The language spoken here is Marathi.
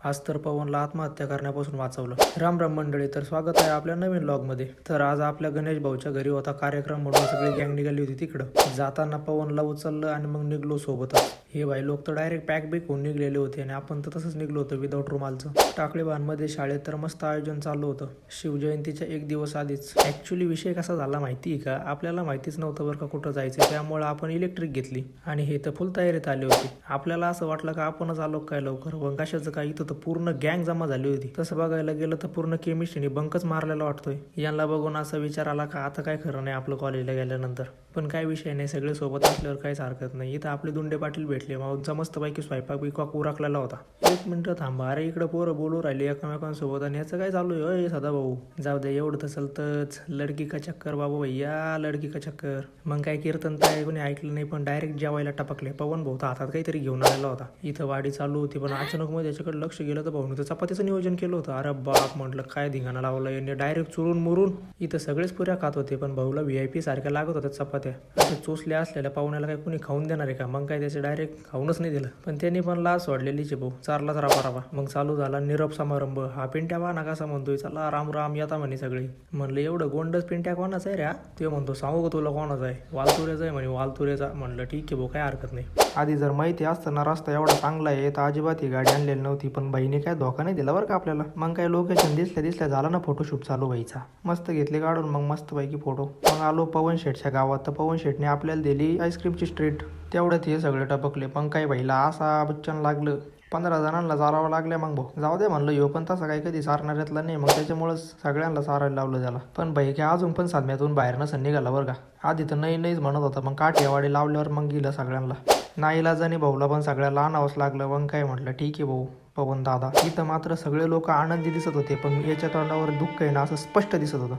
आज तर पवनला आत्महत्या करण्यापासून वाचवलं. राम राम मंडळी, तर स्वागत आहे आपल्या नवीन व्लॉगमध्ये. तर आज आपल्या गणेश भाऊच्या घरी होता कार्यक्रम म्हणून सगळी गँग निघाली होती तिकडं. जाताना पवनला उचललं आणि मग निघलो सोबतच. हे भाई लोक तर डायरेक्ट पॅक बिक होऊन निघलेले होते आणि आपण तर तसंच निघलो होतो विदाऊट रुमालचं. टाकळीबांधमध्ये शाळेत तर मस्त आयोजन चालू होतं शिवजयंतीच्या एक दिवस आधीच. ऍक्च्युली विषय कसा झाला माहिती आहे का, आपल्याला माहितीच नव्हतं बरं का कुठं जायचं, त्यामुळे आपण इलेक्ट्रिक घेतली आणि हे तर फुल तयारीत आले होते. आपल्याला असं वाटलं का आपणच आलो काय लवकर, पण कशाचं काय, इथं तर पूर्ण गँग जमा झाली होती. तसं बघायला गेलं तर पूर्ण केमिस्ट्रीने बंकच मारलेला वाटतोय. यांना बघून असा विचार आला का आता काय खरं नाही आपलं कॉलेजला गेल्यानंतर. पण काय विषय नाही, सगळे सोबत असल्यावर काहीच हरकत नाही. इथं आपले दुंडे पाटील भेटले, मग मस्तपैकी स्वयंपाक बिकवाक उरकलेला होता. एक मिनिट थांबा, अरे इकडे पोरं बोलू राहिले एकमेकांसोबत आणि याचं काय चालू आहे सदा भाऊ. जाऊ दे, एवढं तर चलतंच. लडकी का चक्कर बाबू भैया, लडकी का चक्कर. मग काय कीर्तन काय कोणी ऐकलं नाही, पण डायरेक्ट जेवायला टपकले. पवन भाऊ तर हातात काहीतरी घेऊन आलेला होता. इथं वाडी चालू होती, पण अचानक मध्ये त्याच्याकडे लक्ष गेलं तर भाऊने तर चपातीचं नियोजन केलं होतं. अरे बाप, म्हटलं काय धिंगाणा लावला यांनी, डायरेक्ट चुरून मुरून. इथं सगळेच पुऱ्या खात होते, पण भाऊला VIP सारख्या लागत होत्या चपात्या. असं चोचल्या असलेल्या पाहुण्याला काय कोणी खाऊन देणार आहे का? मग काय त्याचे डायरेक्ट खाऊनच नाही दिलं. पण त्यांनी पण लाज सोडलेलीच भाऊ, चारलाच राबा. मग चालू झाला निरोप समारंभ. हा पिंट्या वाना कसा म्हणतोय, चला राम राम येता म्हणे सगळे. म्हणलं एवढं गोंडच पिंट्या कोणाचा आहे रे? ते म्हणतो सांगू का तुला कोणाचा आहे? वालतुऱ्याचा आहे म्हणे, वालतुऱ्याचा. म्हणलं ठीक आहे भाऊ, काय हरकत नाही. आधी जर माहिती असतं ना रस्ता एवढा चांगला आहे तर अजिबात ही गाडी आणलेली नव्हती, पण बहिणी काय धोका नाही दिला बरं का आपल्याला. मग काय लोकेशन दिसल्या झाला ना फोटोशूट चालू व्हायचा. मस्त घेतले काढून मग मस्त पैकी फोटो. मग आलो पवन शेठच्या गावात, तर पवन शेठने आपल्याला दिली आईस्क्रीमची स्ट्रीट. तेवढ्यात हे सगळे टपकले. मग काय भाईला असा बच्चन लागलं, 15 जणांना चारावं लागल्या. मग भाऊ जाऊ दे म्हणलं, ह्यो पण तसा काही कधी सारणाऱ्यातला नाही, मग त्याच्यामुळेच सगळ्यांना सारायला लावलं त्याला. पण भाई काय अजून पण साधम्यातून बाहेर नसन निघाला बरं का. आधी तर नाहीच म्हणत होता, मग काठियावाडी लावल्यावर मग गेलं सगळ्यांना. नाईलाजाने भाऊला पण सगळ्याला आणावंच लागलं. मग काय म्हटलं ठीक आहे भाऊ पवन दादा. इथं मात्र सगळे लोक आनंदी दिसत होते, पण याच्या तोंडावर दुःख आहे ना असं स्पष्ट दिसत होतं.